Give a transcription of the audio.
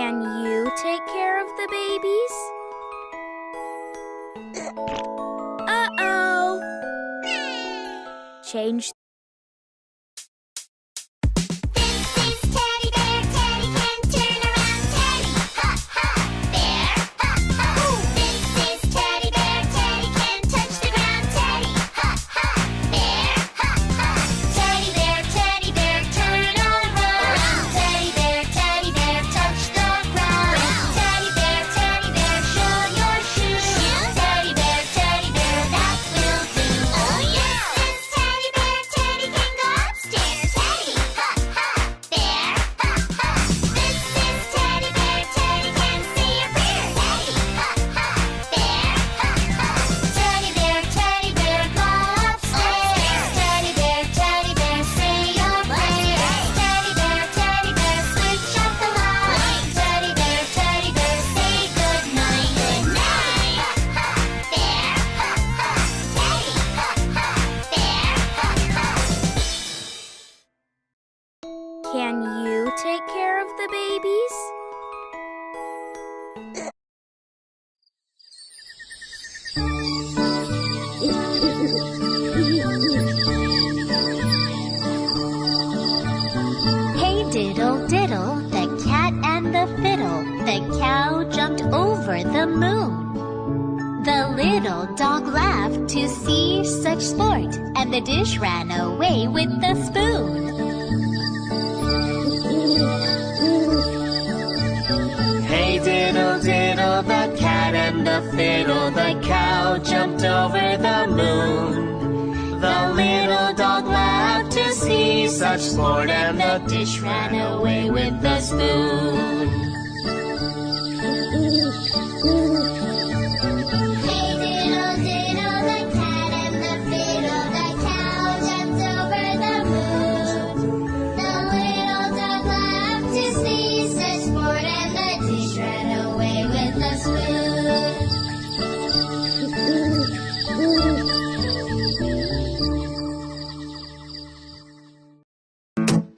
Can you take care of the babies? Uh-oh! Change. Can you take care of the babies? Hey diddle diddle, the cat and the fiddle, the cow jumped over the moon. The little dog laughed to see such sport, and the dish ran away with the spoon. Hey diddle diddle, the cat and the fiddle, the cow jumped over the moon. The little dog laughed to see such sport, and the dish ran away with the spoon.